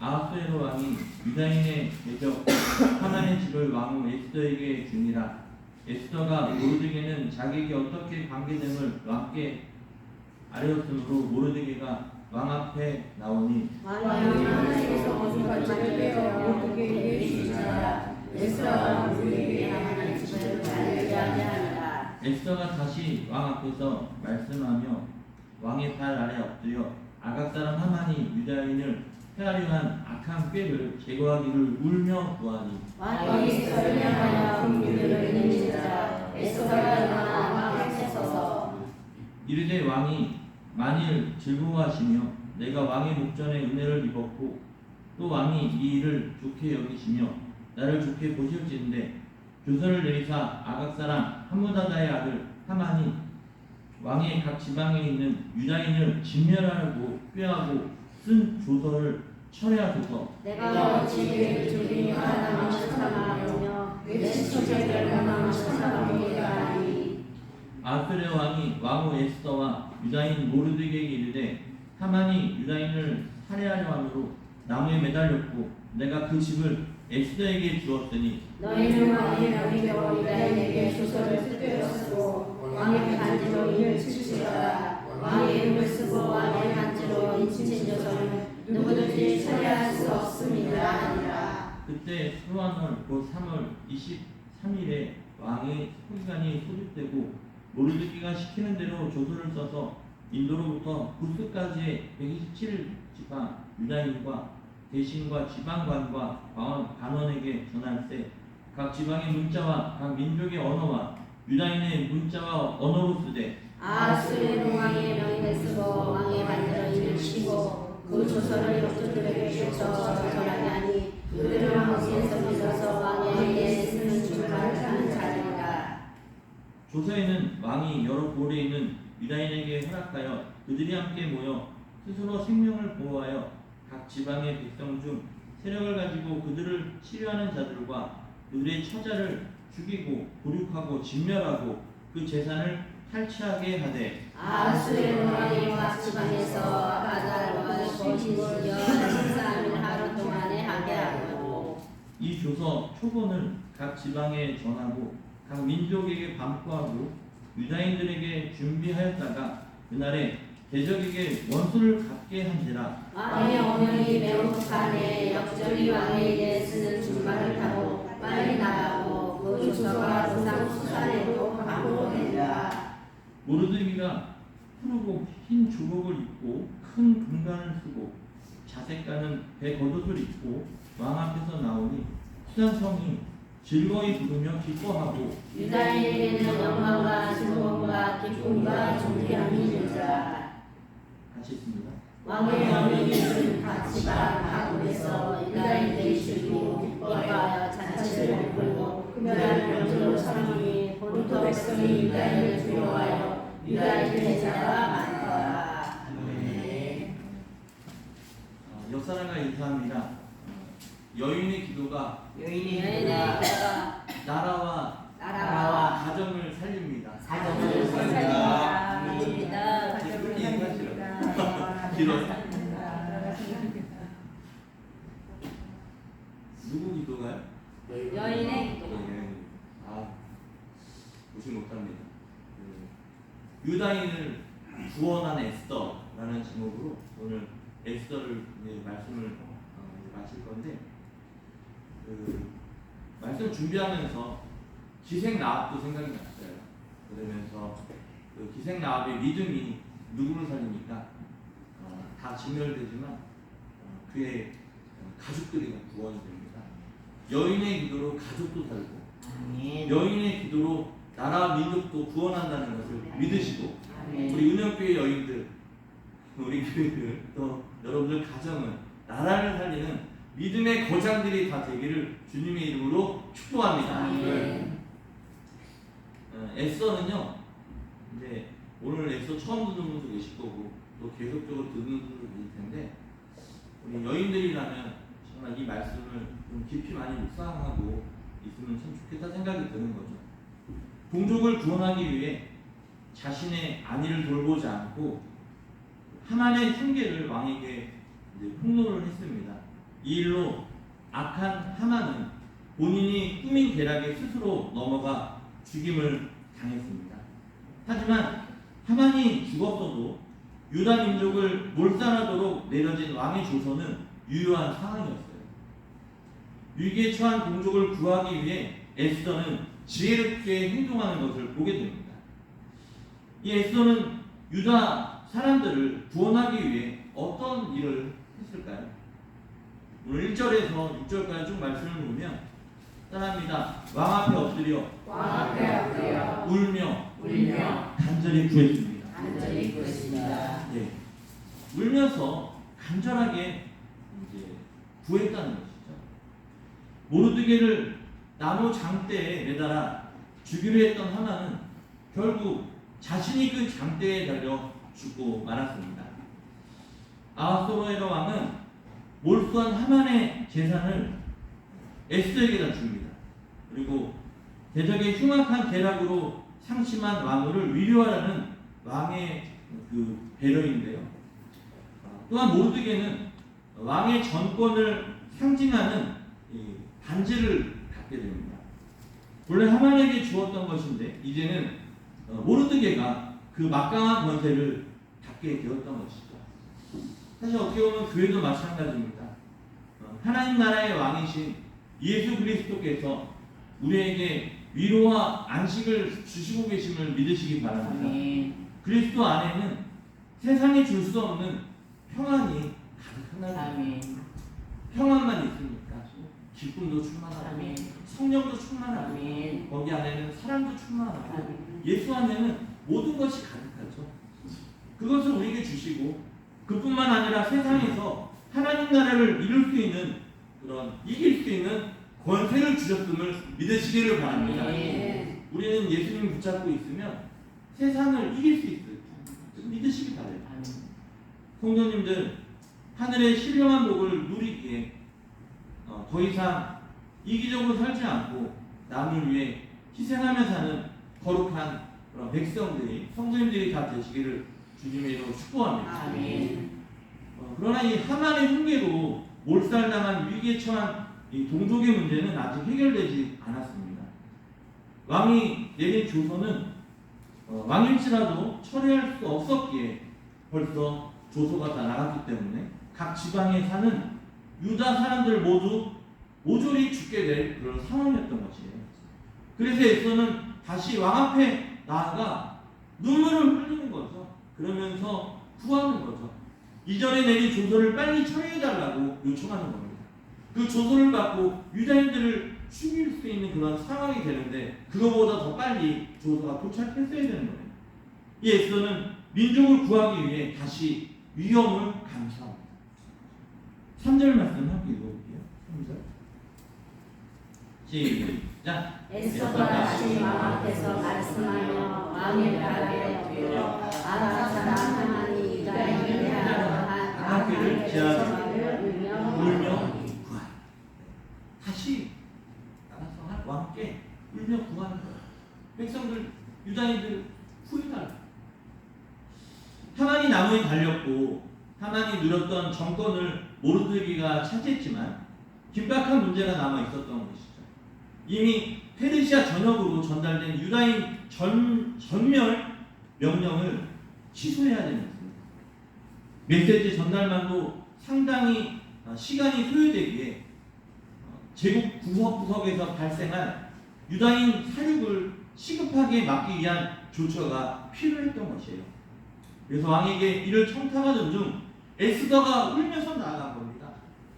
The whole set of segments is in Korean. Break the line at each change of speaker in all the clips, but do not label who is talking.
아하수에로 왕이 유다인의 대적 하만의 집을 왕후 에스더에게 주니라. 에스더가 모르드게는 자기에게 어떻게 관계됨을 왕께 아뢰었으므로 모르드게가 왕 앞에 나오니
왕이 하나님께서 거룩한 자를 빼어 모르드게에게 주시자. 에스더가 모르드게에게 하나님의 집을 알게 하니라.
에스더가 다시 왕 앞에서 말씀하며 왕의 발 아래 엎드려 아각 사람 하만이 유다인을 해하려 한 악한 꾀를 제거하기를 울며 구하니
왕이 에스더를 향하여 긍휼을 내리자. 에스더가 일어나 왕 앞에 서서
이르되 왕이 만일 즐거워하시며 내가 왕의 목전에 은혜를 입었고 또 왕이 이 일을 좋게 여기시며 나를 좋게 보실진데 조서를 내리사 아각 사람 함무다다의 아들 하만이 왕의 각 지방에 있는 유다인을 진멸하려고 꾀하고 쓴 조서를 철회하소서.
내가 어찌 그의 조림이 하나님을 찾아가며 내 시초제를 하나님을 찾아가게 하니.
아스레 왕이 왕후 에스더와 유다인 모르드게에게 이르되 하만이 유다인을 살해하려 함으로 나무에 매달렸고 내가 그 집을 에스더에게 주었으니
너희는 왕의 명령으로 유다인에게 조서를 쓰게 쓰고 왕의 반지로 이를 치시라. 왕의 이름을 쓰고 왕의 반지로 인친 조서는 누구든지 처리할 수 없습니다 하니라.
그때 수완월 곧 3월 23일에 왕의 소기관이 소집되고 모르드게가 시키는 대로 조서를 써서 인도로부터 구스까지의 127지파 유다인과 대신과 지방관과 관원에게 전할세 각 지방의 문자와 각 민족의 언어와 유다인의 문자와 언어로 쓰되
아하수에로 왕의 명령을 쓰고 왕의 반대로 이를 치고 그 조서를 역조들에게 주셔서 전하게 하니 그들은 왕에서 믿어서 왕에게 쓰는 줄을 하는 자들이다.
조서에는 왕이 여러 고을에 있는 유다인에게 허락하여 그들이 함께 모여 스스로 생명을 보호하여 각 지방의 백성 중 세력을 가지고 그들을 치료하는 자들과 그들의 처자를 죽이고 고륙하고 진멸하고 그 재산을 탈취하게 하되
아하수에로 왕이 각 지방에서 아가달과 거짓을 여하는 13일 하루 동안에 하게 하고
이 조서 초본을 각 지방에 전하고 각 민족에게 반포하고 유다인들에게 준비하였다가 그날에 대적에게 원수를 갚게 한지라.
왕의 어명이 매우 급하네. 역적이 왕에게 쓰는 준말을 타고 빨리 나가고 그 조서가 조상 수산에도 반포되리라.
모르드게가 푸르고 흰 조복을 입고 큰 금관을 쓰고 자색가는 배 겉옷을 입고 왕 앞에서 나오니 수산성이 즐거이 부르며 기뻐하고
유다인에게는 영광과 즐거움과 기쁨과 존귀함이 있으라.
같이 있습니다.
왕의 어명이 각 지방 각국에서 유다인들이 즐기고 기뻐하여 잔치를 베풀고 그날을 명절로 삼으니 본토 백성이 유다인을 두려워하여 유다인 제자가 많더라. 아멘.
옆사람과 인사합니다. 여인의 기도가
여인의
나라와 가정을 살립니다.
가정을 살립니다.
누구 기도가요?
여인의 기도.
무시 못합니다. 유다인을 구원한 에스더라는 제목으로 오늘 에스더를 말씀을 마칠 건데 말씀 준비하면서 기생나합도 생각이 났어요. 그러면서 그 기생나합의 믿음이 누구를 살립니까? 다 진멸되지만 그의 가족들이 구원이 됩니다. 여인의 기도로 가족도 살고 여인의 기도로 나라 민족도 구원한다는 것을 믿으시고 우리 은영교회 여인들 우리 교회들 또 여러분들 가정은 나라를 살리는 믿음의 거장들이 다 되기를 주님의 이름으로 축복합니다. 에스더는요 이제 오늘 에스더 처음 듣는 분도 계실 거고 또 계속적으로 듣는 분도 계실 텐데 우리 여인들이라면 정말 이 말씀을 좀 깊이 많이 묵상하고 있으면 참 좋겠다 생각이 드는 거죠. 동족을 구원하기 위해 자신의 안위를 돌보지 않고 하만의 흉계를 왕에게 이제 폭로를 했습니다. 이 일로 악한 하만은 본인이 꾸민 계략에 스스로 넘어가 죽임을 당했습니다. 하지만 하만이 죽었어도 유다 민족을 몰살하도록 내려진 왕의 조서는 유효한 상황이었어요. 위기에 처한 동족을 구하기 위해 에스더는 지혜롭게 행동하는 것을 보게 됩니다. 이 에스더는 유다 사람들을 구원하기 위해 어떤 일을 했을까요? 오늘 1절에서 6절까지 쭉 말씀을 보면 따라합니다. 왕 앞에 엎드려 울며 간절히 구했습니다. 네. 울면서 간절하게 이제 구했다는 것이죠. 모르드게를 나무 장대에 매달아 죽이려 했던 하만은 결국 자신이 그 장대에 달려 죽고 말았습니다. 아하스웨로 왕은 몰수한 하만의 재산을 에스더에게다 줍니다. 그리고 대적의 흉악한 계략으로 상심한 왕후를 위로하라는 왕의 그 배려인데요. 또한 모르드게는 왕의 전권을 상징하는 반지를 갖게 됩니다. 원래 하만에게 주었던 것인데 이제는 모르드게가 그 막강한 권세를 갖게 되었던 것이죠. 사실 어떻게 보면 교회도 마찬가지입니다. 하나님 나라의 왕이신 예수 그리스도께서 우리에게 위로와 안식을 주시고 계심을 믿으시기 바랍니다.
아멘.
그리스도 안에는 세상에 줄 수 없는 평안이 가득하다. 평안만 있으니까 기쁨도 충만하고
아멘.
성령도 충만하고
아멘.
거기 안에는 사랑도 충만하고
아멘.
예수 안에는 모든 것이 가득하죠. 그것을 우리에게 주시고 그뿐만 아니라 세상에서 하나님 나라를 이룰 수 있는 그런 이길 수 있는 권세를 주셨음을 믿으시기를 바랍니다.
아멘.
우리는 예수님 붙잡고 있으면 세상을 이길 수 있어요. 믿으시기 바래요. 성도님들, 하늘의 신령한 복을 누리기에 더 이상 이기적으로 살지 않고 남을 위해 희생하며 사는 거룩한 그런 백성들이, 성도님들이 다 되시기를 주님의 이름으로 축복합니다.
아멘.
그러나 이 하만의 흉계로 몰살당한 위기에 처한 이 동족의 문제는 아직 해결되지 않았습니다. 왕이 내린 조서는 왕일지라도 처리할 수 없었기에 벌써 조서가 다 나갔기 때문에 각 지방에 사는 유다 사람들 모두 모조리 죽게 될 그런 상황이었던 것이에요. 그래서 에스더는 다시 왕 앞에 나아가 눈물을 흘리는 거죠. 그러면서 구하는 거죠. 이전에 내린 조서를 빨리 처리해달라고 요청하는 겁니다. 그 조서를 받고 유다인들을 죽일 수 있는 그런 상황이 되는데 그거보다 더 빨리 조서가 도착했어야 되는 거예요. 이 에스더는 민족을 구하기 위해 다시 위험을 감수합니다. 3절 말씀 함께 읽어볼게요. 3절 시작.
에스더가 다시 왕 앞에서 말씀하며 왕의 발에 엎드려 아람 사람 하만이 유다인을 대하여 한 악을 제하여
울며 구하라. 다시 나가서 왕께 울며 구하는 거예요. 백성들, 유다인들 구해달라. 하만이 나무에 달렸고 하만이 누렸던 정권을 모르드게가 차지했지만 긴박한 문제가 남아 있었던 것이죠. 이미 페르시아 전역으로 전달된 유다인 전멸 명령을 취소해야 되는 것입니다. 메시지 전달만도 상당히 시간이 소요되기에 제국 구석구석에서 발생한 유다인 사륙을 시급하게 막기 위한 조처가 필요했던 것이에요. 그래서 왕에게 이를 청탁하던 중 에스더가 울면서 나아간 겁니다.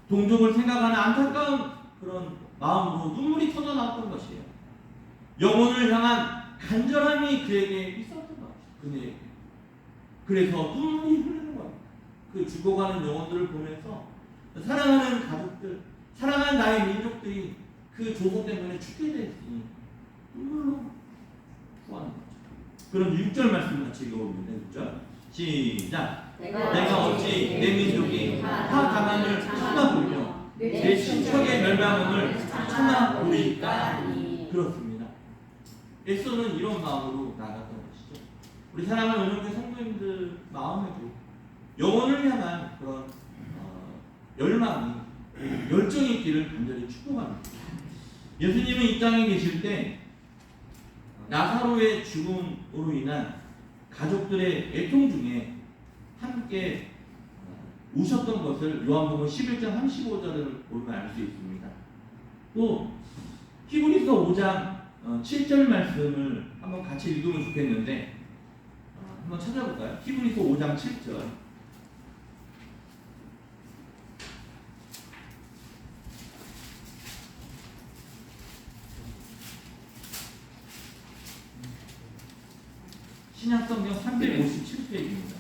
동족을 생각하는 안타까운 그런 마음으로 눈물이 터져나왔던 것이에요. 영혼을 향한 간절함이 그에게 있었던 것이에요. 그래서 눈물이 흐르는 겁니다. 그 죽어가는 영혼들을 보면서 사랑하는 가족들, 사랑하는 나의 민족들이 그 조소 때문에 죽게 되었으니 눈물로 구하는 거죠. 그럼 6절 말씀 같이 읽어보면 6절 시작. 내가 어찌 내 민족이 하 가난을 참아보며 내 친척의 멸망을 참아보리까. 그렇습니다. 에스더는 이런 마음으로 나갔던 것이죠. 우리 사랑하는 은영교 성도님들 마음에도 영혼을 향한 그런 열망이 열정이 있기를 간절히 축복합니다. 예수님은 이 땅에 계실 때 나사로의 죽음으로 인한 가족들의 애통 중에 함께 우셨던 것을 요한복음 11장 35절을 보면 알 수 있습니다. 또 히브리서 5장 7절 말씀을 한번 같이 읽으면 좋겠는데 한번 찾아볼까요? 히브리서 5장 7절. 신약성경 357페이지입니다.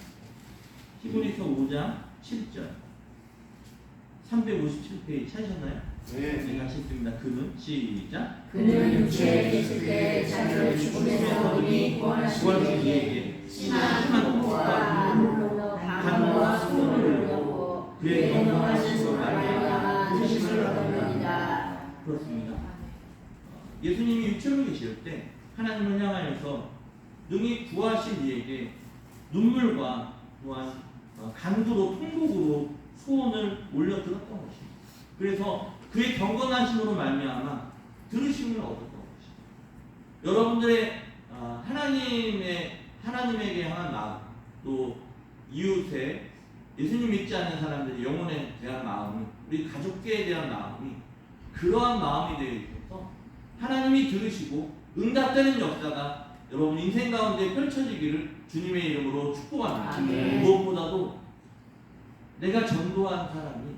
히브리서 5장 7절. 357페이지 찾으셨나요? 네, 같이 읽습니다. 그는 시작.
그는 육체에 계실 때 자기를 죽음에서 능히 구원하시기 위해 심한 공고와 눈물로 간과 수고를 흘렸고 그의 건강하신 말미암아 드심을 얻었느니라.
그렇습니다. 예수님이 육체로 계실 때 하나님을 향하여서 능히 구하실 이에게 눈물과 또한 간구로 통곡으로 소원을 올려드렸던 것입니다. 그래서 그의 경건하심으로 말미암아 들으심을 얻었던 것입니다. 여러분들의 하나님에게 향한 마음, 또 이웃에 예수님 믿지 않는 사람들의 영혼에 대한 마음은, 우리 가족계에 대한 마음이 그러한 마음이 되어 있어서 하나님이 들으시고 응답되는 역사가 여러분 인생 가운데 펼쳐지기를 주님의 이름으로 축복합니다.
아멘.
무엇보다도 내가 전도한 사람이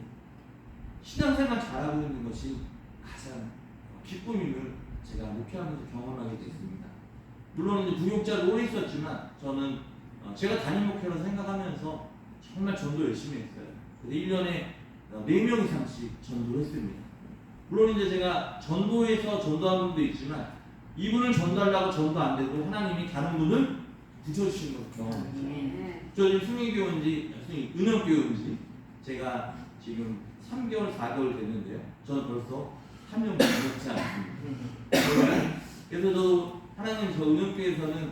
신앙생활 잘하고 있는 것이 가장 기쁨임을 제가 목회하면서 경험하게 됐습니다. 물론 이제 부교육자로 오래 있었지만 저는 제가 담임 목회로 생각하면서 정말 전도 열심히 했어요. 그래서 1년에 4명 이상씩 전도를 했습니다. 물론 이제 제가 전도해서 전도한 분도 있지만 이분을 전도하려고 전도 안 돼도 하나님이 다른 분을 붙여주신 걸 경험했죠. 저 지금 승리교인지 은영교인지 제가 지금 3개월 4개월 됐는데요. 저는 벌써 3년 넘지 않습니다. 그래서 저도 하나님 저 은영교에서는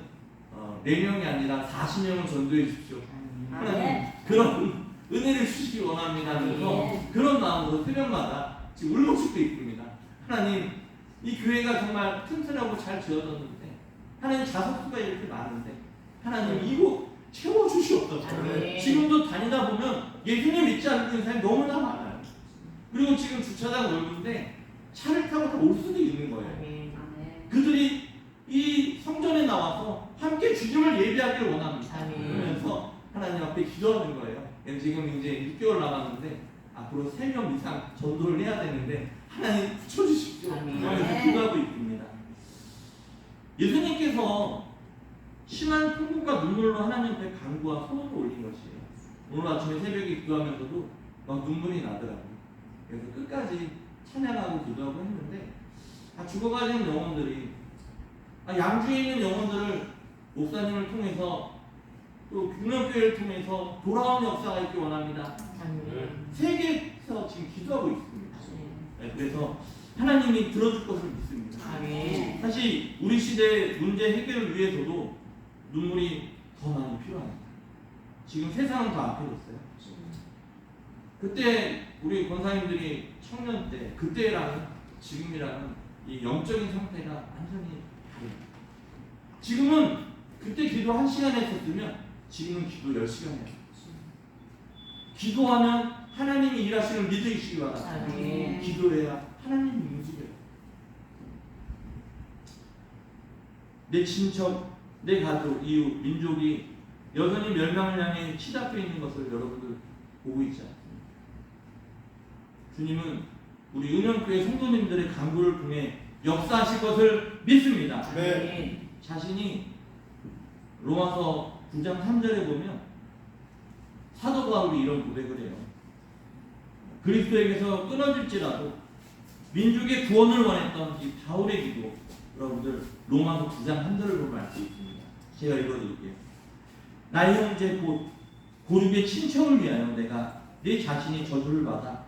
4명이 아니라 40명을 전도해 주십시오. 하나님 그런 은혜를 주시기 원합니다 하면서 그런 마음으로 새벽마다 지금 울먹식도 있습니다. 하나님 이 교회가 정말 튼튼하고 잘 지어졌는데 하나님 자석수가 이렇게 많은데 하나님 이곳 채워주시옵소서. 지금도 다니다 보면 예수님 믿지 않는 사람이 너무나 많아요. 그리고 지금 주차장 넓은데 차를 타고 다 올 수도 있는 거예요. 그들이 이 성전에 나와서 함께 주님을 예배하기를 원합니다. 그러면서 하나님 앞에 기도하는 거예요. 지금 이제 6개월 남았는데 앞으로 3명 이상 전도를 해야 되는데 하나님 붙여주십시오. 그러면서 기도하고 있습니다. 예수님께서 심한 통곡과 눈물로 하나님 앞에 간구와 소원을 올린 것이에요. 오늘 아침에 새벽에 기도하면서도 막 눈물이 나더라고요. 그래서 끝까지 찬양하고 기도하고 했는데 죽어가는 영혼들이 양주에 있는 영혼들을 목사님을 통해서 또 균형교회를 통해서 돌아오는 역사가 있기 원합니다. 세계에서 지금 기도하고 있습니다. 그래서 하나님이 들어줄 것을 믿습니다. 사실 우리 시대의 문제 해결을 위해서도 눈물이 더 많이 필요합니다. 지금 세상은 더 악해졌어요. 그때 우리 권사님들이 청년 때 그때랑 지금이랑은 이 영적인 상태가 완전히 다릅니다. 지금은 그때 기도 1시간 했었으면 지금은 기도 10시간 해요. 기도하면 하나님이 일하시는 믿으시기 바랍니다. 기도해야 하나님이 움직여요. 내 친척, 내 가족, 이웃, 민족이 여전히 멸망을 향해 치닫고 있는 것을 여러분들 보고 있지 않습니까? 주님은 우리 은영교회 성도님들의 간구를 통해 역사하실 것을 믿습니다.
네.
자신이 로마서 9장 3절에 보면 사도 바울이 이런 고백을 해요. 그리스도에게서 끊어질지라도 민족의 구원을 원했던 이 바울의 기도, 여러분들 로마서 9장 3절을 보면 알 수 있습니다. 제가 읽어드릴게요. 나의 형제 곧 고륙의 친척을 위하여 내가 내 자신이 저주를 받아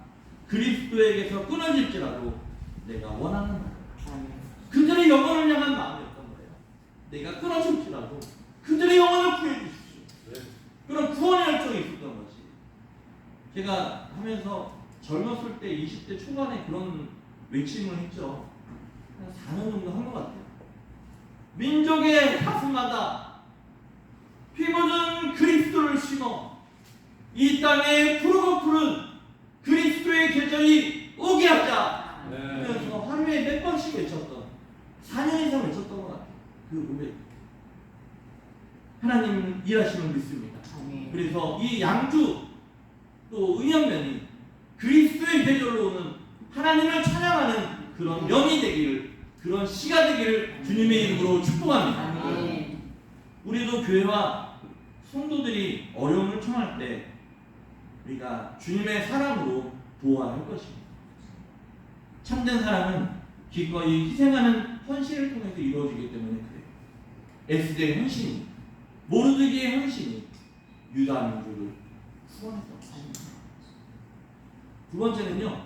그리스도에게서 끊어질지라도 내가 원하는 바다. 그들의 영혼을 향한 마음이었던 거예요. 내가 끊어질지라도 그들의 영혼을 구해 주십시오. 그런 구원의 열정이 있었던 것이. 제가 하면서 젊었을 때 20대 초반에 그런 외침을 했죠. 한 4년 정도 한 것 같아요. 민족의 가슴마다 피 묻은 그리스도를 심어 이 땅에 푸르고 푸른 그리스도의 계절이 오게 하자. 그래서 하루에 몇 번씩 외쳤던 4년 이상 외쳤던 것 같아요. 그 고백. 하나님 일하심을 믿습니다. 그래서 이 양주 또 의연면이 그리스도의 계절로 오는 하나님을 찬양하는 그런 면이 되기를, 그런 시가 되기를 주님의 이름으로 축복합니다. 우리도 교회와 성도들이 어려움을 청할 때 우리가 주님의 사랑으로 도와야 할 것입니다. 참된 사랑은 기꺼이 희생하는 헌신을 통해서 이루어지기 때문에 그래요. 에스더의 헌신이, 모르드기의 헌신이 유다 민족을 구원했던 것입니다. 두 번째는요,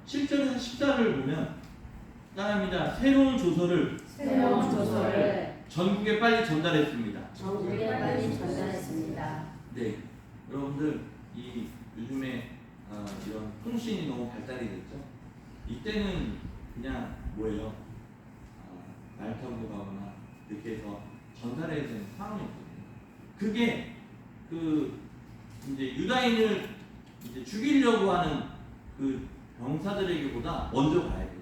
7절에서 14절을 보면 따라합니다. 새로운 조서를 전국에 빨리 전달했습니다. 네, 여러분들 이 요즘에 이런 통신이 너무 발달이 됐죠. 이때는 그냥 뭐예요? 말 타고 가거나 이렇게 해서 전달해야 되는 상황이었거든요. 그게 그 이제 유다인을 이제 죽이려고 하는 그 병사들에게보다 먼저 가야 되죠.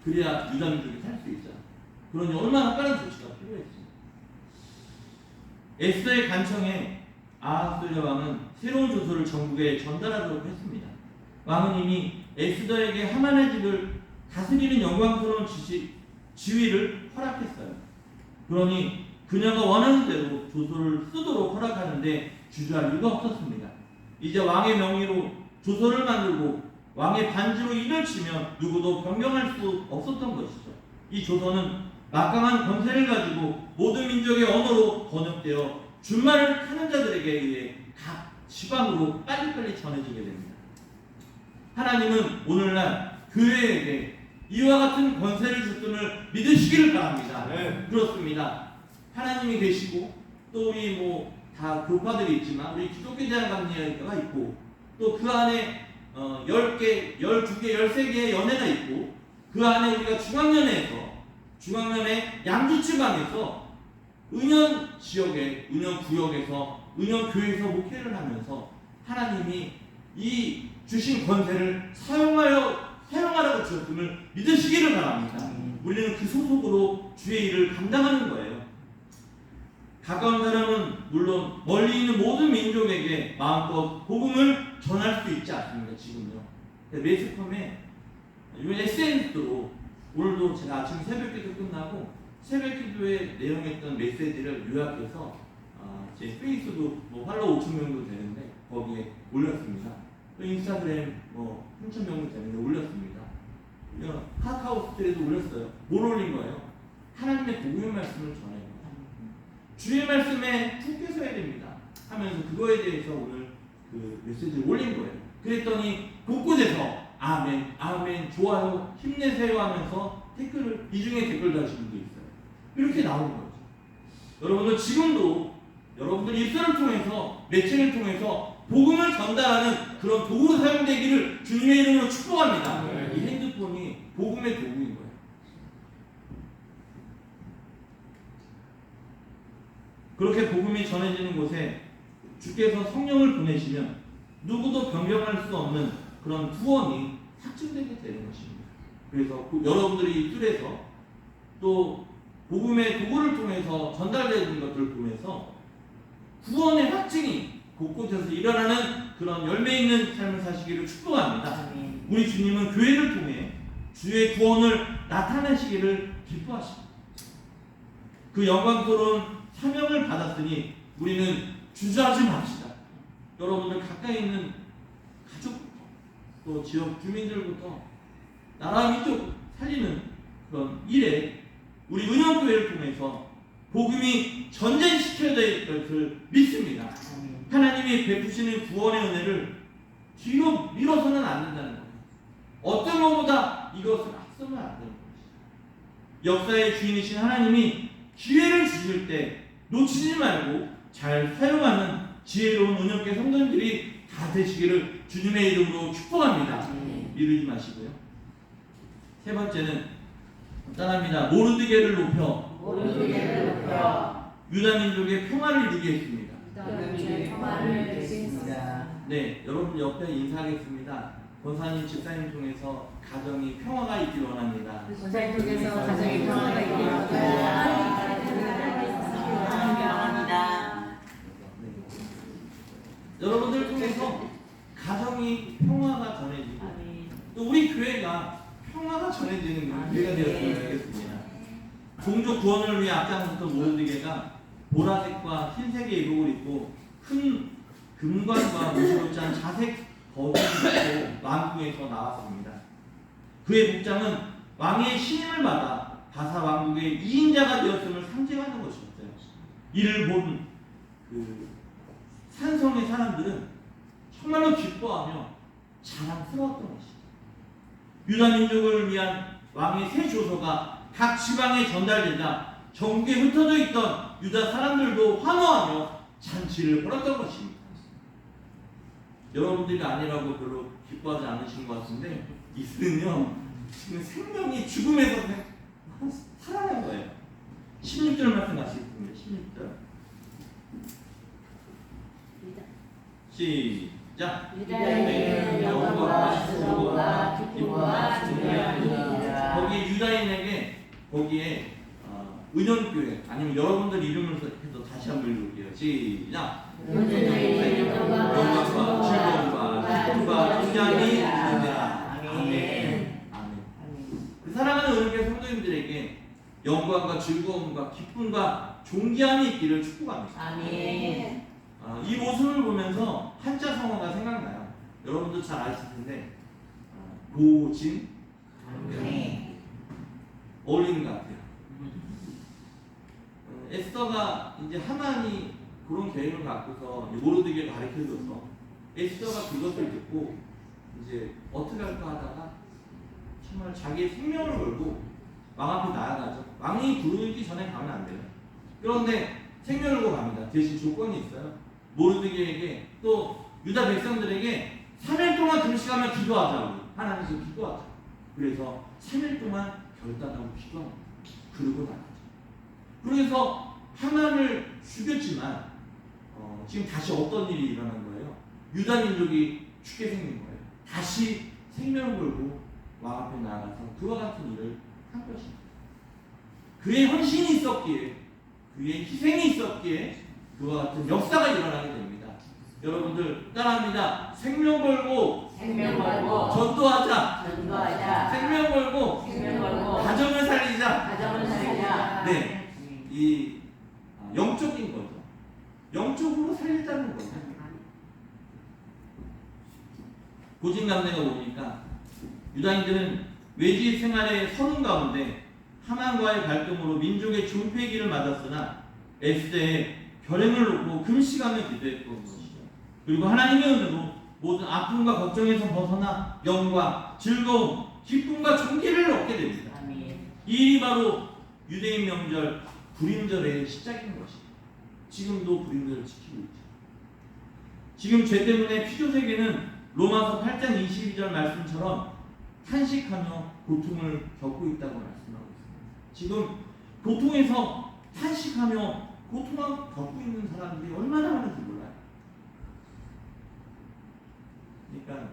그래야 유다 민족이 살 수 있잖아. 그러니 얼마나 빠른 조치가 필요했습니다. 에스더의 간청에 아하스웨로 왕은 새로운 조서를 전국에 전달하도록 했습니다. 왕은 이미 에스더에게 하만의 집을 다스리는 영광스러운 지위를 허락했어요. 그러니 그녀가 원하는 대로 조서를 쓰도록 허락하는데 주저할 이유가 없었습니다. 이제 왕의 명의로 조서를 만들고 왕의 반지로 인을 치면 누구도 변경할 수 없었던 것이죠. 이 조서는 막강한 권세를 가지고 모든 민족의 언어로 번역되어 준말을 타는 자들에게 의해 각 지방으로 빨리빨리 전해지게 됩니다. 하나님은 오늘날 교회에게 이와 같은 권세를 줬음을 믿으시기를 바랍니다.
네.
그렇습니다. 하나님이 계시고 또 우리 다 교파들이 있지만 우리 기독교 대학감리회가 있고 또 그 안에 10개, 12개, 13개의 연회가 있고 그 안에 우리가 중앙연회 양주지방에서 은연 지역에, 은연 구역에서, 은연 교회에서 목회를 하면서 하나님이 이 주신 권세를 사용하라고 주셨음을 믿으시기를 바랍니다. 우리는 그 소속으로 주의 일을 감당하는 거예요. 가까운 사람은 물론 멀리 있는 모든 민족에게 마음껏 복음을 전할 수 있지 않습니까? 지금요. 매스컴에 이번 SNS로 오늘도 제가 아침 새벽기도 끝나고 새벽기도에 내용했던 메시지를 요약해서 제 페이스북 팔로워 5,000명도 되는데 거기에 올렸습니다. 또 인스타그램 3,000명도 되는데 올렸습니다. 카카오 스토리에도 올렸어요. 뭘 올린 거예요? 하나님의 복음의 말씀을 전해요. 주의 말씀에 푹 깨서야 됩니다 하면서 그거에 대해서 오늘 그 메시지를 올린 거예요. 그랬더니 곳곳에서 아멘, 아멘, 좋아요, 힘내세요 하면서 댓글을, 이중에 댓글 다신 분도 있어요. 이렇게 나오는 거죠. 여러분들 지금도 여러분들 입술을 통해서, 매체를 통해서 복음을 전달하는 그런 도구로 사용되기를 주님의 이름으로 축복합니다.
네.
이 핸드폰이 복음의 도구인 거예요. 그렇게 복음이 전해지는 곳에 주께서 성령을 보내시면 누구도 변경할 수 없는 그런 구원이 확증되게 되는 것입니다. 그래서 여러분들이 입술에서 또 복음의 도구를 통해서 전달되는 것들을 보면서 구원의 확증이 곳곳에서 일어나는 그런 열매 있는 삶을 사시기를 축복합니다. 우리 주님은 교회를 통해 주의 구원을 나타내시기를 기뻐하십니다. 그 영광스러운 사명을 받았으니 우리는 주저하지 맙시다. 여러분들 가까이 있는 가족부터 또 지역 주민들부터 나라 민족 살리는 그런 일에 우리 은영교회를 통해서 복음이 전쟁시켜야 될 것을 믿습니다. 하나님이 베푸시는 구원의 은혜를 뒤로 밀어서는 안 된다는 거예요. 어떤 것보다 이것을 앞서면 안 되는 것이죠. 역사의 주인이신 하나님이 기회를 주실 때 놓치지 말고 잘 사용하는 지혜로운 은영교회 성도님들이 다 되시기를 주님의 이름으로 축복합니다. 미루지 마시고요. 세 번째는 따라합니다. 모르드게를 높여 유다 민족의 평화를 이루게 했습니다. 네, 여러분 옆에 인사하겠습니다. 권사님, 집사님 통해서 가정이 평화가 있기를 원합니다.
권사님 통해서 가정의 평화가 있기를 원합니다.
여러분들 통해서 가정이 평화가 전해지고 또 우리 교회가 평화가 전해지는 그런 교회가 되었으면 좋겠습니다. 종족 구원을 위해 앞장섰던 모르드게가 보라색과 흰색의 의복을 입고 큰 금관과 무시로 짠 자색 거울을 입고 왕궁에서 나왔습니다. 그의 복장은 왕의 신임을 받아 바사 왕국의 2인자가 되었음을 상징하는 것이었어요. 이를 본 그 산성의 사람들은 정말로 기뻐하며 자랑스러웠던 것이죠. 유다 민족을 위한 왕의 새 조서가 각 지방에 전달되자 전국에 흩어져 있던 유다 사람들도 환호하며 잔치를 벌였던 것입니다. 여러분들이 아니라고 별로 기뻐하지 않으신 것 같은데 이들은요 지금 생명이 죽음에서 살아난 거예요. 16절 말씀 가시겠습니다. 16절 시작.
유다인에게는 영광과 수고와 기쁨과 존경이
거기 유다인에게 거기에 은연교회 아니면 여러분들 이름을 해서 다시 한번 읽을게요. 시작.
유다인에게는
영광과 즐거움과 기쁨과 존경이 있느니라.
아멘.
아멘. 그 사랑하는 은연교회 성도님들에게 영광과 즐거움과 기쁨과 존귀함이 있기를 축복합니다.
아멘.
이 모습을 보면서 한자 성어가 생각나요. 여러분도 잘 아실 텐데 고진 어울리는 것 같아요. 에스더가 이제 하만이 그런 계획을 갖고서 모르드게를 가르쳐줘서 에스더가 그것을 듣고 이제 어떻게 할까 하다가 정말 자기의 생명을 걸고 왕 앞에 나아가죠. 왕이 부르기 전에 가면 안 돼요. 그런데 생명을 걸고 갑니다. 대신 조건이 있어요. 모르드게에게 또 유다 백성들에게 3일 동안 금식하며 기도하자고 하나님께 기도하자. 그래서 3일 동안 결단하고 기도합니다. 그러고 나가죠. 그래서 하만을 죽였지만 지금 다시 어떤 일이 일어난 거예요? 유다 민족이 죽게 생긴 거예요. 다시 생명을 걸고 왕 앞에 나아가서 그와 같은 일을 한 것입니다. 그의 헌신이 있었기에 그의 희생이 있었기에 그와 같은 역사가 일어나게 됩니다. 여러분들 따라합니다. 생명 걸고 전도하자. 생명 걸고 가정을 살리자. 네, 이 영적인 거죠. 영적으로 살리자는 거죠. 고진감래가 오니까 유다인들은 외지 생활의 서름 가운데 하만과의 갈등으로 민족의 존폐기를 맞았으나 에스더의 결행을 놓고 금식하며 기도했던 것이죠. 그리고 하나님의 은혜로 모든 아픔과 걱정에서 벗어나 영광, 즐거움, 기쁨과 존귀를 얻게 됩니다. 이 일이 바로 유대인 명절 불임절의 시작인 것입니다. 지금도 불임절을 지키고 있죠. 지금 죄 때문에 피조세계는 로마서 8장 22절 말씀처럼 탄식하며 고통을 겪고 있다고 말씀하고 있습니다. 지금 고통에서 탄식하며 고통을 겪고 있는 사람들이 얼마나 많은지 몰라요. 그러니까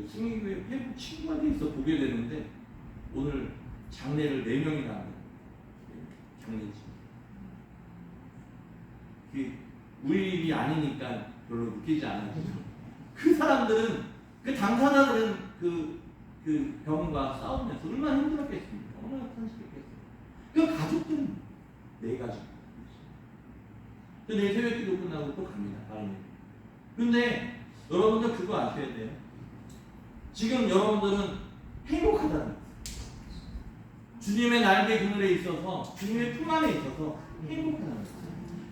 승희교회 회복 친구가 돼 있어 보게 되는데 오늘 장례를 4명이나 하는 장례지. 우리 일이 아니니까 별로 느끼지 않아요. 그 사람들은 그 당사자들은 그 병과 싸우면서 얼마나 힘들었겠습니까? 얼마나 탄식했겠어요. 그 가족들은 내 가족. 내일 새벽기도 끝나고 또 갑니다. 그런데 여러분들 그거 아셔야 돼요. 지금 여러분들은 행복하다는 거예요. 주님의 날개 그늘에 있어서 주님의 품 안에 있어서 행복하다는 거예요.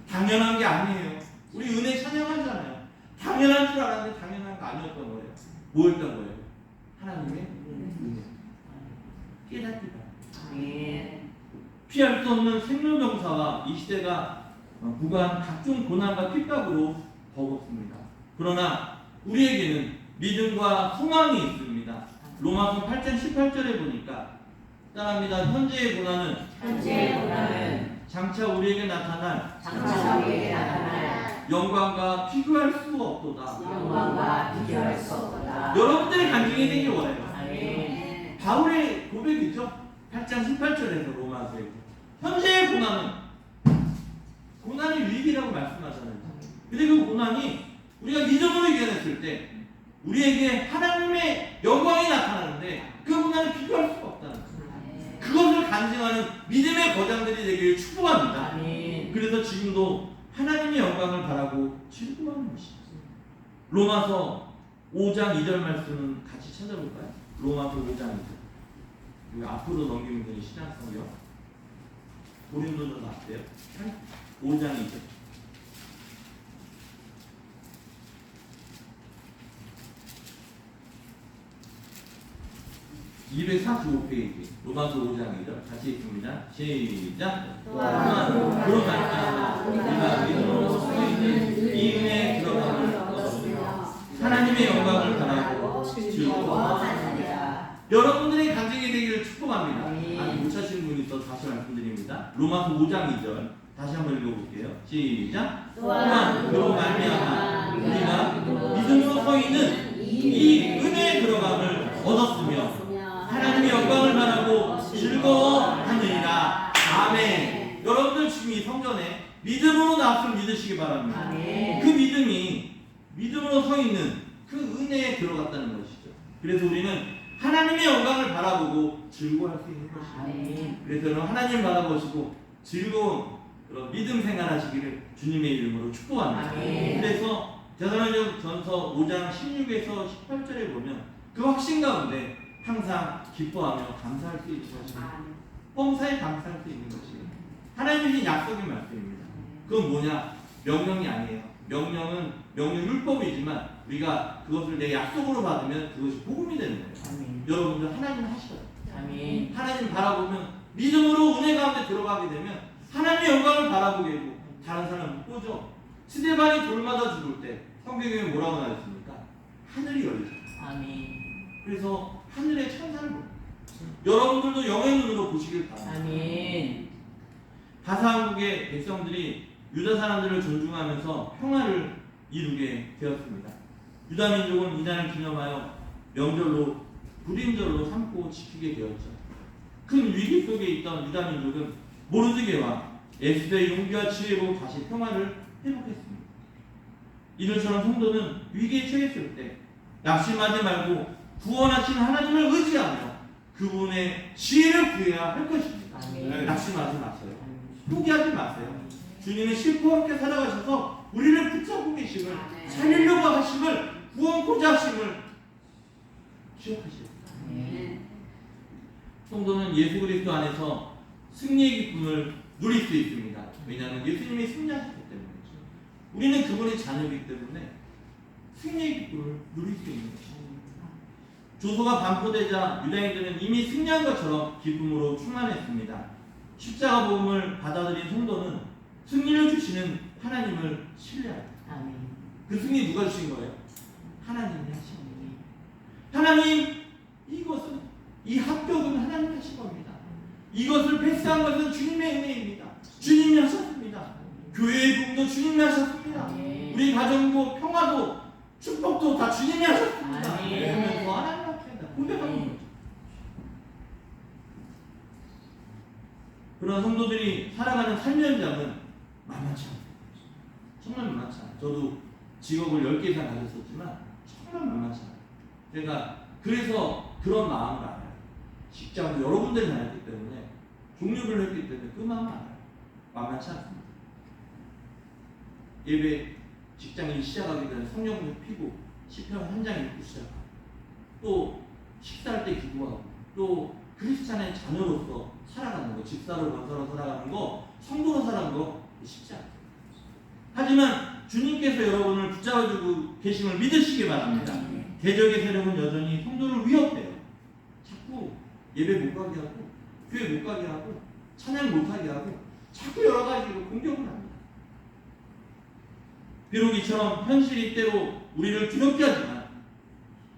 당연한 게 아니에요. 우리 은혜 찬양하잖아요. 당연한 줄 알았는데 당연한 거 아니었던 거예요. 뭐였던 거예요? 하나님의 은혜. 깨닫기 바랍니다. 피할 수 없는 생로병사와 이 시대가 부과한 각종 고난과 핍박으로 버겁습니다. 그러나 우리에게는 믿음과 소망이 있습니다. 로마서 8장 18절에 보니까 따라합니다. 현재의 고난은 장차 우리에게 나타날 영광과 비교할 수 없도다. 여러분들의 간증이 되길 원해요. 바울의 고백이죠. 8장 18절에서 로마서에서 현재의 고난이 위기라고 말씀하잖아요. 근데 그 고난이 우리가 믿음으로 이겨냈을 때 우리에게 하나님의 영광이 나타나는데 그 고난을 비교할 수가 없다는 거예요. 그것을 간증하는 믿음의 거장들이 되기를 축복합니다. 그래서 지금도 하나님의 영광을 바라고 즐거워하는 것이죠. 로마서 5장 2절 말씀은 같이 찾아볼까요? 로마서 5장 2절. 여기 앞으로 넘기면 되는 신약성경. 고린도전서 앞에요. 5장 2절. 245페이지 로마서 5장 2절 같이 읽습니다. 시작. 또한 그런 말씀하사 우리가 믿음으로 서 있는 이 은혜에 들어감을 얻었으며 하나님의 영광을 바라고 즐거워하느니라. 여러분들의 간증이 되기를 축복합니다. 아직 못 찾으신 분이 있어 다시 말씀드립니다. 로마서 5장 2절 다시 한번 읽어볼게요. 시작. 또한 그런 말미암아 우리가 믿음으로 서 있는 이 은혜에 들어감을 얻었으며 하나님의 영광을 바라고 즐거워하느니라. 아멘. 여러분들 지금 이 성전에 믿음으로 나왔음을 믿으시기 바랍니다. 아멘. 그 믿음이 믿음으로 서 있는 그 은혜에 들어갔다는 것이죠. 그래서 우리는 하나님의 영광을 바라보고 즐거워할 수 있는 것입니다. 아멘. 그래서 여러분 하나님 바라보시고 즐거운 그런 믿음 생활하시기를 주님의 이름으로 축복합니다. 아멘. 그래서 데살로니가전서 5장 16에서 18절에 보면 그 확신 가운데 항상 기뻐하며 감사할 수 있는 것입니다. 범사에 감사할 수 있는 것이에요. 하나님 주신 약속의 말씀입니다. 그건 뭐냐? 명령이 아니에요. 명령 율법이지만 우리가 그것을 내 약속으로 받으면 그것이 복음이 되는 거예요. 아멘. 여러분들 하나님 하시거든요. 아멘. 하나님 바라보면 믿음으로 은혜 가운데 들어가게 되면 하나님의 영광을 바라보게 되고 다른 사람 못 보죠. 스데반이 돌맞아 죽을 때 성경에 뭐라고 나왔습니까? 하늘이 열리죠. 아멘. 그래서 하늘의 천사를 봅니다. 여러분들도 영의 눈으로 보시길 바랍니다. 아멘. 가사왕국의 백성들이 유다 사람들을 존중하면서 평화를 이루게 되었습니다. 유다 민족은 이날을 기념하여 명절로 불임절로 삼고 지키게 되었죠. 큰 위기 속에 있던 유다 민족은 모르드게와 에스더의 용기와 지혜로 다시 평화를 회복했습니다. 이들처럼 성도는 위기에 처했을 때 낙심하지 말고 구원하신 하나님을 의지하며 그분의 지혜를 구해야 할 것입니다. 낙심하지 마세요. 포기하지 마세요. 주님은 실컷게 살아가셔서 우리를 붙잡고 계심을, 살리려고 하심을, 구원코자 하심을 기억하시오. 성도는 예수 그리스도 안에서 승리의 기쁨을 누릴 수 있습니다. 왜냐하면 예수님이 승리하셨기 때문이죠. 우리는 그분의 자녀이기 때문에 승리의 기쁨을 누릴 수 있는 것입니다. 조소가 반포되자 유다인들은 이미 승리한 것처럼 기쁨으로 충만했습니다. 십자가 복음을 받아들인 성도는 승리를 주시는 하나님을 신뢰합니다. 아멘. 그 승리 누가 주신 거예요? 하나님이 하신 거예요. 하나님, 이 합격은 하나님이 하신 겁니다. 이것을 패스한 것은 주님의 은혜입니다. 주님이 하셨습니다. 교회의 부흥도 주님이 하셨습니다. 아멘. 우리 가정도 평화도 축복도 다 주님이 하셨습니다. 그러면서 하나님 고백하는 거죠. 그런 성도들이 살아가는 삶의 현장은 만만치 않아요. 정말 만만치 않아요. 저도 직업을 10개 이상 가졌었지만 정말 만만치 않아요. 제가 그래서 그런 마음을 알아요. 직장도 여러 군데를 다녔기 때문에 종류별로 했기 때문에 그 마음을 알아요. 만만치 않습니다. 예배 직장이 시작하기 전에 성령을 피고 시편 한 장 읽고 시작하고 또 식사할 때 기도하고 또 크리스찬의 자녀로서 살아가는 거, 집사로 권사로 살아가는 거, 성도로 살아가는 거 쉽지 않아요. 하지만 주님께서 여러분을 붙잡아주고 계심을 믿으시기 바랍니다. 대적의 세력은 여전히 성도를 위협해요. 자꾸 예배 못 가게 하고 교회 못 가게 하고 찬양 못 하게 하고 자꾸 여러 가지로 공격을 합니다. 비록 이처럼 현실이 때로 우리를 두렵게 하지만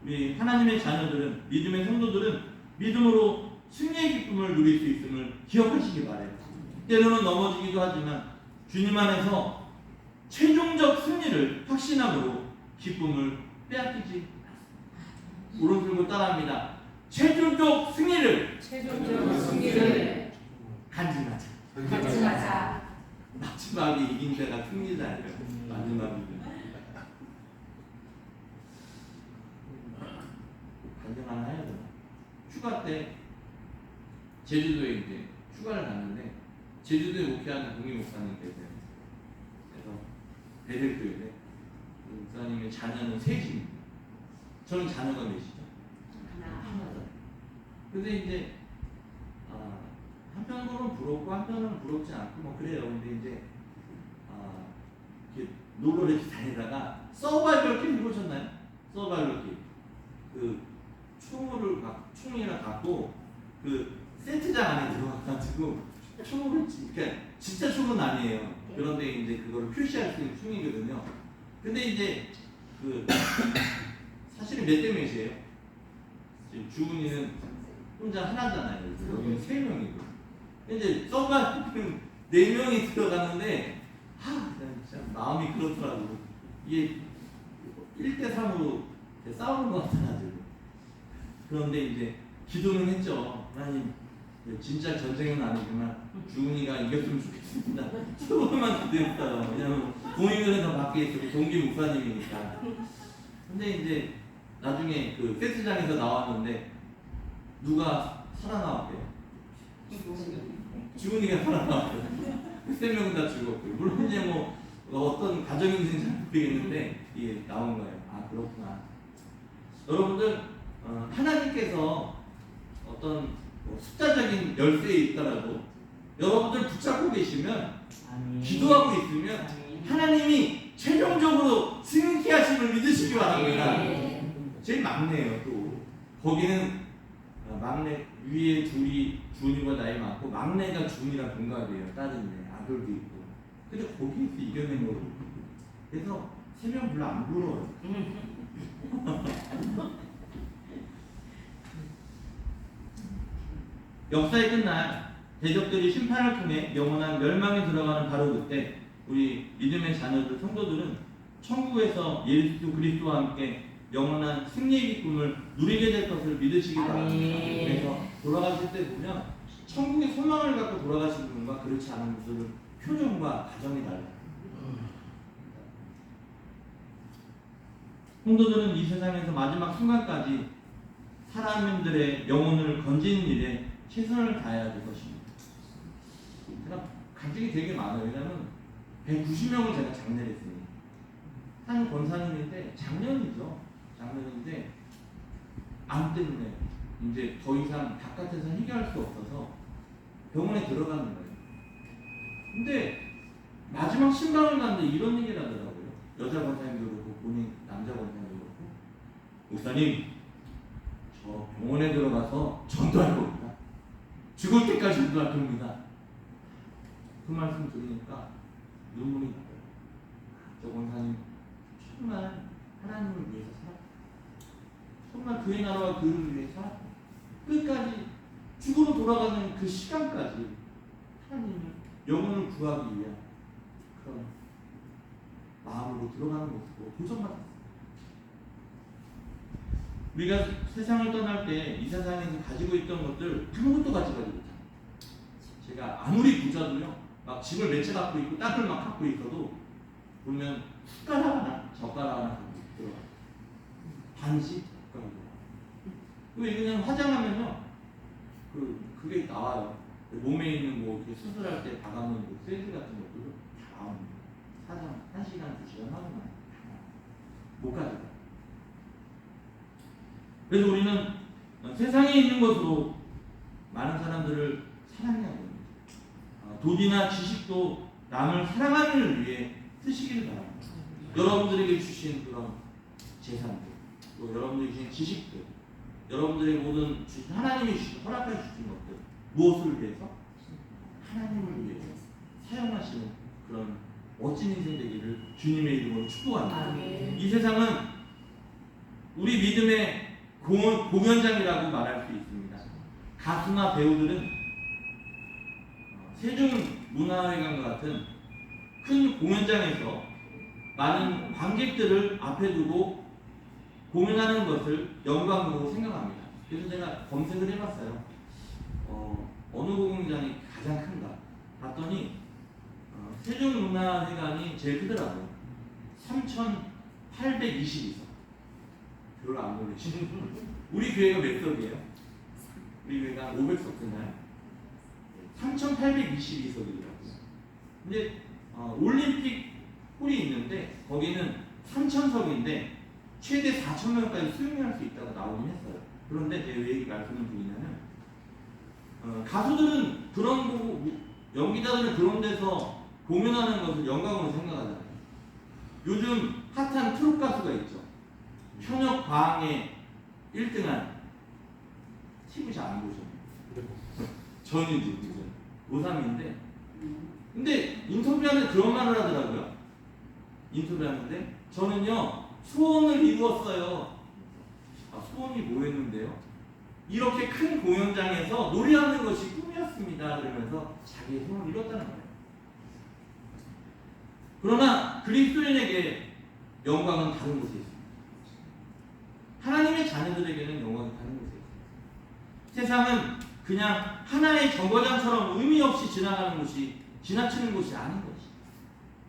우리 하나님의 자녀들은, 믿음의 성도들은 믿음으로 승리의 기쁨을 누릴 수 있음을 기억하시기 바래요. 때로는 넘어지기도 하지만 주님 안에서 최종적 승리를 확신함으로 기쁨을 빼앗기지 않습니다. 무릎 들고 따라합니다. 최종적 승리를 간증하자. 마지막에 이긴 자가 승리자예요. 마지막에 간증 하나 해야 되나? 휴가 때 제주도에 이제 휴가를 갔는데 제주도에 목회하는 동기 목사님께서요. 그래서 베델교회에 목사님의 자녀는 셋입니다. 저는 자녀가 몇이죠? 하나죠. 근데 이제 한편으로는 부럽고 한편으로는 부럽지 않고 뭐 그래요. 근데 이제 이렇게 놀러 이렇게 다니다가 서바이벌 게임 해보셨나요? 서바이벌 게임. 그 총이랑 갖고 그 세트장 안에 들어가가지고 총을 그러니까 진짜 총은 아니에요. 그런데 이제 그거를 표시할 수 있는 총이거든요. 근데 이제 그 사실은 몇 대 몇이에요? 지금 주은이는 혼자 하나잖아요. 여기는 3명이고. 근데 서바이벌은 4명이 들어가는데 진짜 마음이 그렇더라고. 이게 1대3으로 싸우는 것 같아가지고. 그런데 이제 기도는 했죠. 하나님, 진짜 전쟁은 아니지만 주은이가 이겼으면 좋겠습니다. 그거만 기도했어요. 왜냐면 공인들에서 밖에 있고 동기 목사님이니까. 근데 이제 나중에 그 세트장에서 나왔는데 누가 살아나왔대요? 주은이가 살아나왔어요. 3명 다 죽었고요. 물론 이제 뭐 어떤 가정인지는 잘 모르겠는데 이게 나온 거예요. 그렇구나. 여러분들 하나님께서 어떤 숫자적인 열쇠에 있더라도 여러분들 붙잡고 계시면 기도하고 있으면 하나님이 최종적으로 승리케 하심을 믿으시기 바랍니다. 제일 막내예요. 또 거기는 막내 위에 둘이 준이가 나이 많고 막내가 준이랑 동갑이에요. 딸인데 아들도 있고. 근데 거기에서 이겨낸 거로. 그래서 3명 별로 안 부러워요. 역사의 끝날 대적들이 심판을 통해 영원한 멸망에 들어가는 바로 그때 우리 믿음의 자녀들 성도들은 천국에서 예수 그리스도와 함께 영원한 승리의 기쁨을 누리게 될 것을 믿으시기 바랍니다. 그래서 돌아가실 때 보면 천국의 소망을 갖고 돌아가시는 분과 그렇지 않은 분들은 표정과 가정이 달라요. 성도들은 이 세상에서 마지막 순간까지 사람들의 영혼을 건지는 일에 최선을 다해야 될 것입니다. 제가 간증이 되게 많아요. 왜냐하면 190명을 제가 장례를 했으니 한 권사님인데 작년이죠. 작년인데 암 때문에 이제 더 이상 바깥에서 해결할 수 없어서 병원에 들어가는 거예요. 근데 마지막 신방을 갔는데 이런 얘기를 하더라고요. 여자 권사님도 그렇고 본인 남자 권사님도 그렇고, 목사님 저 병원에 들어가서 전도할 겁니다. 죽을 때까지 전도할 겁니다. 그 말씀 들으니까 눈물이 나요. 저 권사님 정말 하나님을 위해서 살았다. 정말 그의 나라와 그를 위해 살았다. 끝까지 죽으러 돌아가는 그 시간까지 하나님을 영혼을 구하기 위한 그런 마음으로 들어가는 모습으로 보존받았습니다. 우리가 세상을 떠날 때 이 세상에서 가지고 있던 것들 아무것도 가지고 못합니다. 제가 아무리 부자도요, 막 집을 몇 채 갖고 있고 땅을 막 갖고 있어도 보면 숟가락 하나, 젓가락 하나 갖고 들어가요. 반씩 젓가락. 왜 그냥 화장하면요, 그게 나와요. 몸에 있는 뭐 이렇게 수술할 때 박아놓은 뭐 세트 같은 것들도 다 나옵니다. 화장 1시간, 2시간 하고 나요. 못 가져가요. 그래서 우리는 세상에 있는 것으로 많은 사람들을 사랑해야 됩니다. 돈이나 지식도 남을 사랑하는 일을 위해 쓰시기를 바랍니다. 여러분들에게 주신 그런 재산들, 또 여러분들에게 주신 지식들, 여러분들의 모든 하나님이 주신 허락해 주신 것들, 무엇을 위해서? 하나님을 위해서 사용하시는 그런 멋진 인생 되기를 주님의 이름으로 축복합니다.
아멘.
이 세상은 우리 믿음의 공연장이라고 말할 수 있습니다. 가수나 배우들은 세종문화회관과 같은 큰 공연장에서 많은 관객들을 앞에 두고 공연하는 것을 영광으로 생각합니다. 그래서 제가 검색을 해봤어요. 어느 공연장이 가장 큰가 봤더니 세종문화회관이 제일 크더라고요. 3,822석. 별로 안 놀라시죠? 우리 교회가 몇 석이에요? 우리 교회가 500석 되나요? 3,822석이더라고요. 근데 올림픽 홀이 있는데 거기는 3,000석인데 최대 4,000명까지 수용할 수 있다고 나오긴 했어요. 그런데 제가 왜 이 말씀을 드리냐면 가수들은 그런 거고 연기자들은 그런 데서 공연하는 것을 영광으로 생각하잖아요. 요즘 핫한 트롯 가수가 있죠. 현역 과항에 1등한 TV 잘 안 보셨나요? 저는 지금 고3인데 근데 인터뷰하는데 그런 말을 하더라고요. 인터뷰하는데 저는요 소원을 이루었어요. 소원이 뭐였는데요? 이렇게 큰 공연장에서 노래하는 것이 꿈이었습니다. 그러면서 자기의 소원을 이뤘다는 거예요. 그러나 그리스도인에게 영광은 다른 곳에 있습니다. 하나님의 자녀들에게는 영광이 다른 곳에 있습니다. 세상은 그냥 하나의 정거장처럼 의미 없이 지나가는 곳이 지나치는 곳이 아닌 것이.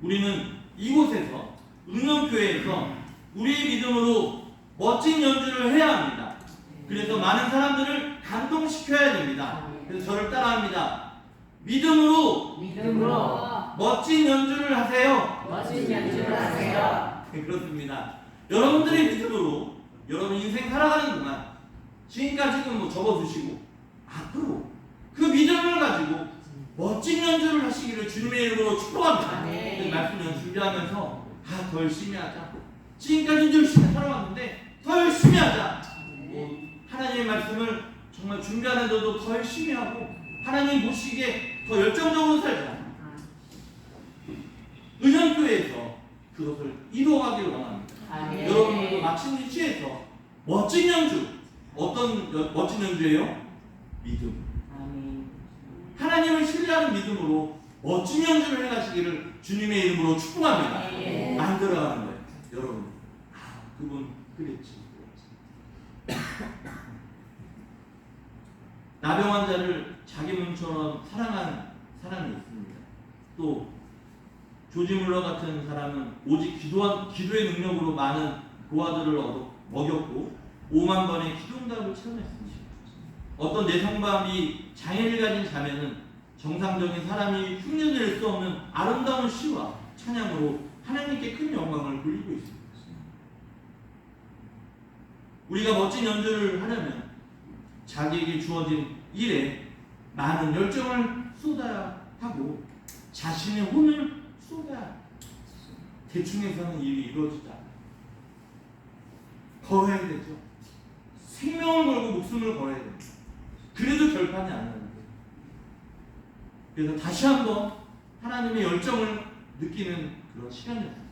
우리는 이곳에서 응용교회에서 우리의 믿음으로 멋진 연주를 해야 합니다. 그래서 많은 사람들을 감동시켜야 됩니다. 그래서 저를 따라합니다. 믿음으로 멋진 연주를 하세요.
멋진 연주를 하세요.
네, 그렇습니다. 여러분들의 믿음으로 여러분 인생 살아가는 동안 지금까지는 뭐 접어두시고 앞으로 그 믿음을 가지고 멋진 연주를 하시기를 주님의 이름으로 축복합니다. 그 말씀을 준비하면서 더 열심히 하자. 지금까지 열심히 살아왔는데 더 열심히 하자. 하나님의 말씀을 정말 준비하는데도 더 열심히 하고 하나님 보시기에 더 열정적으로 살자. 은현교회에서 그것을 이루어가기를 원합니다. 여러분들도 마침 위치에서 멋진 연주. 어떤 멋진 연주예요? 믿음. 하나님을 신뢰하는 믿음으로 멋진 연주를 해가시기를 주님의 이름으로 축복합니다. 만들어가는 거예요. 여러분. 그분 그랬지. 나병 환자를 자기 몸처럼 사랑한 사람이 있습니다. 또 조지 물러 같은 사람은 오직 기도의 능력으로 많은 고아들을 먹였고 5만 번의 기도응답을 체험했습니다. 어떤 내성밥이 장애를 가진 자매는 정상적인 사람이 흉내낼 수 없는 아름다운 시와 찬양으로 하나님께 큰 영광을 돌리고 있습니다. 우리가 멋진 연주를 하려면 자기에게 주어진 일에 많은 열정을 쏟아야 하고 자신의 혼을 쏟아야 대충 해서는 일이 이루어지지 않아요. 걸어야 되죠. 생명을 걸고 목숨을 걸어야 됩니다. 그래도 결판이 안 나는데. 그래서 다시 한번 하나님의 열정을 느끼는 그런 시간이었습니다.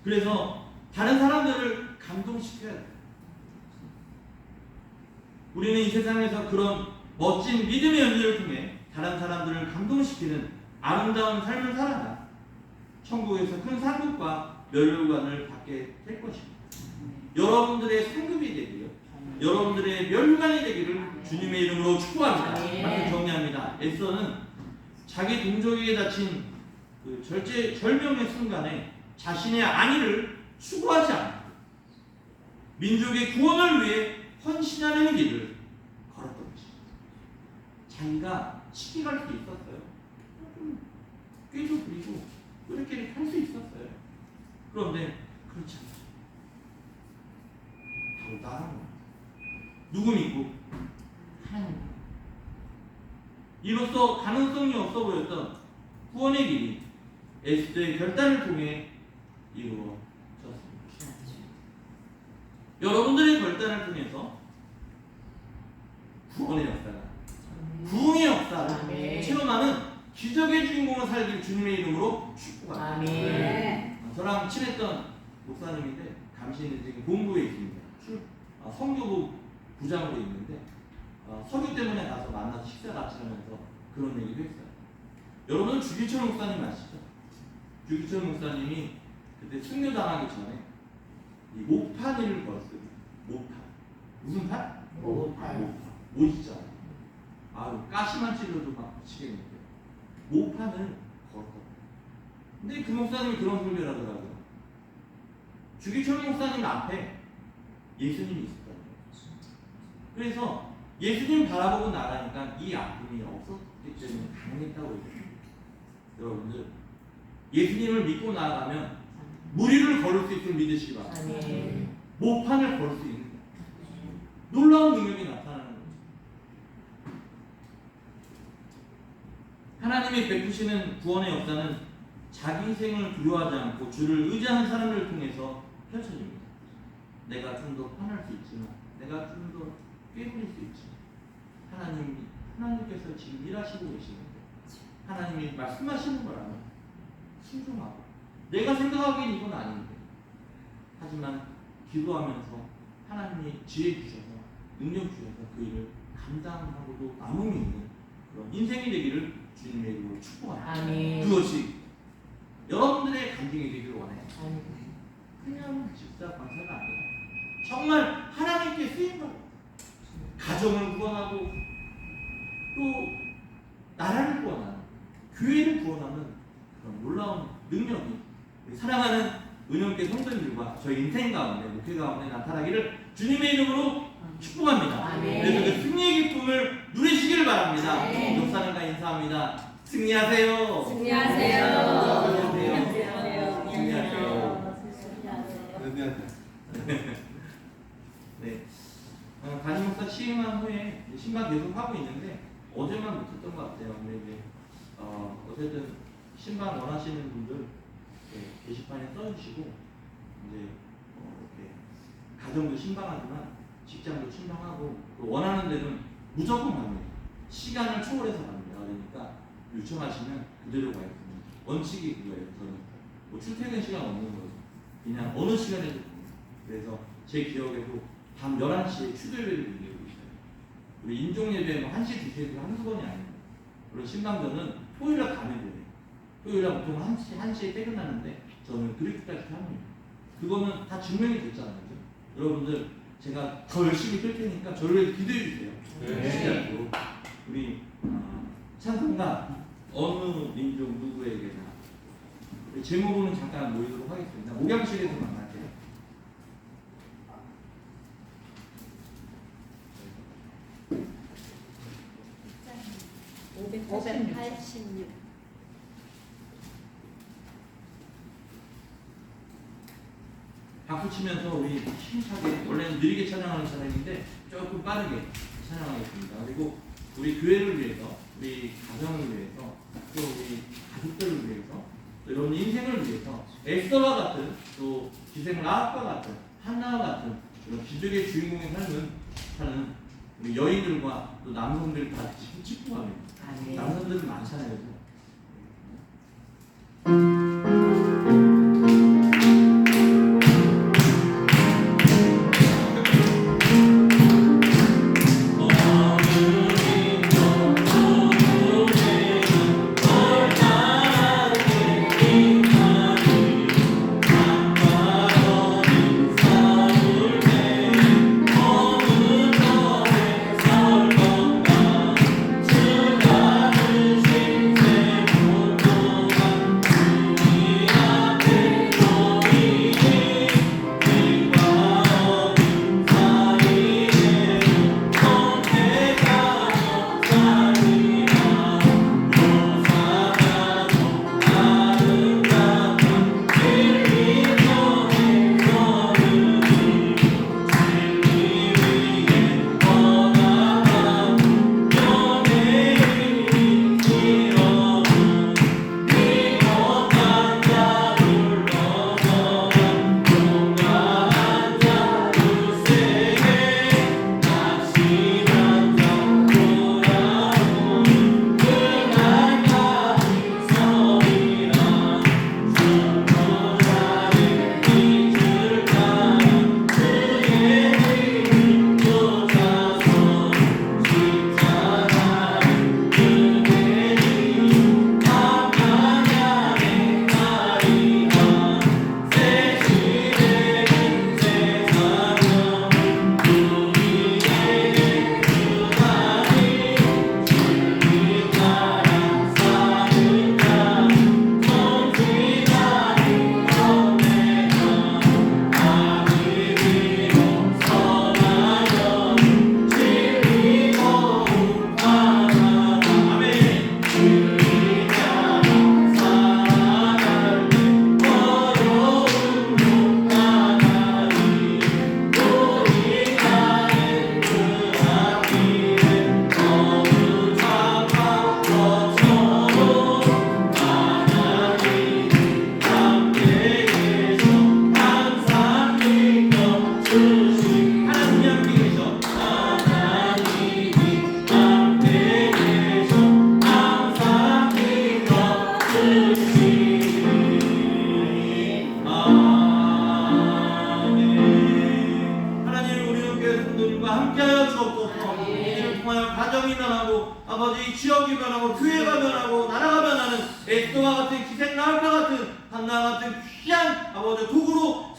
그래서 다른 사람들을 감동시켜야 돼요. 우리는 이 세상에서 그런 멋진 믿음의 연주를 통해 다른 사람들을 감동시키는 아름다운 삶을 살아가 천국에서 큰 상급과 멸류관을 받게 될 것입니다. 여러분들의 상급이 되기요, 여러분들의 멸류관이 되기를 주님의 이름으로 축복합니다. 말씀 정리합니다. 에서는 자기 동족에게 다친 그 절명의 순간에 자신의 안위를 추구하지 않고 민족의 구원을 위해 헌신하는 길을 걸었던 것입니다. 자기가 시기 갈 수 있었어요. 꾀도 부리고 그렇게 할 수 있었어요. 그런데 그렇지 않죠. 바로 나가는 거예요. 누구 믿고? 하나님. 이로써 가능성이 없어 보였던 구원의 길이 에스더의 결단을 통해 이루어졌습니다. 여러분들의 결단을 통해서 구원의 역사가, 부흥의 역사를 체험하는 기적의 주인공을 살길 주님의 이름으로 축복합니다. 축복합니다.
아멘.
저랑 친했던 목사님인데 당시에는 지금 본부에 있습니다. 성교부 부장으로 있는데 서교 때문에 가서 만나서 식사 같이 하면서 그런 얘기도 했어요. 여러분은 주기철 목사님 아시죠? 주기철 목사님이 그때 순교당하기 전에 이 모판 일을 걸었어요. 모판. 무슨 판?
모판.
못이잖아. 가시만 찔러도 막 미치겠는데 모판을 걸었다. 근데 그 목사님이 그런 설교를 하더라고요. 주기철 목사님 앞에 예수님이 있었다는 거예요. 그래서 예수님 바라보고 나가니까 이 아픔이 없었기 때문에 강했다고 얘기해요. 여러분들 예수님을 믿고 나아가면 무리를 걸을 수 있음을 믿으시기 바랍니다.
아멘.
모판을 걸 수 있는 거예요. 놀라운 능력이 나타나는 거죠. 하나님이 베푸시는 구원의 역사는 자기 희생을 두려워하지 않고 주를 의지하는 사람을 통해서 펼쳐집니다. 내가 좀 더 편할 수 있지만, 내가 좀 더 꾀부릴 수 있지만, 하나님께서 지금 일하시고 계시는데, 하나님이 말씀하시는 거라면 신중하고, 내가 생각하기엔 이건 아닌데, 하지만 기도하면서 하나님이 지혜 주셔서, 능력 주셔서 그 일을 감당하고도 남음이 있는 그런 인생이 되기를 주님의 이름으로 축복합니다.
아멘.
그것이 여러분들의 간증이 되기를 원해요.
아멘.
그냥 집사 권사가 아니라 정말 하나님께 쓰인 것, 가정을 구원하고 또 나라를 구원하는, 교회를 구원하는 그런 놀라운 능력이 사랑하는 은영교 성도님들과 저희 인생 가운데, 목회 가운데 나타나기를 주님의 이름으로 축복합니다.
아멘.
그래서 그 승리의 기쁨을 누리시기를 바랍니다.
아멘.
목사님과 인사합니다. 승리하세요.
승리하세요.
네. 담임 목사 취임한 후에 신방 계속 하고 있는데 어제만 못했던 것 같아요. 근데 이제 어쨌든 신방 원하시는 분들 게시판에 써주시고 이제 이렇게 가정도 신방하지만 직장도 신방하고 또 원하는 데는 무조건 갑니다. 시간을 초월해서 갑니다. 그러니까 요청하시면 그대로 가겠습니다. 원칙이 그거예요. 저는 뭐 출퇴근 시간 없는 거죠. 그냥 어느 시간에도 됩니다. 그래서 제 기억에도 밤 11시에 추도예배를 드리고 있어요. 우리 인종예배 1시, 2시에 한두 번이 아닙니다. 그리고 신방전은 토요일날 가면 돼요. 토요일날 보통 1시에 퇴근하는데 저는 그렇게까지 합니다. 그거는 다 증명이 됐잖아요. 그죠? 여러분들 제가 더 열심히 뜰 테니까 저를 위해서 기도해 주세요. 진짜로. 우리 찬송가 어느 민족 누구에게나 제목으로는 잠깐 모이도록 하겠습니다. 목양실에서 만날게요. 박수 치면서 우리 힘차게, 원래는 느리게 찬양하는 찬양인데 조금 빠르게 찬양하겠습니다. 그리고 우리 교회를 위해서, 우리 가정을 위해서, 또 우리 가족들을 위해서, 또 여러분 인생을 위해서 에스더와 같은, 또 기생 라합과 같은, 한나와 같은 이런 기적의 주인공의 삶을 사는 우리 여인들과 또 남성들 다 축복합니다. 남성들은 많잖아요.
주
아버지 지역이 변하고 교회가 변하고 나라가 변하는 에스더와 같은 기생 나흘과 같은 한나와 같은 귀한 아버지 도구로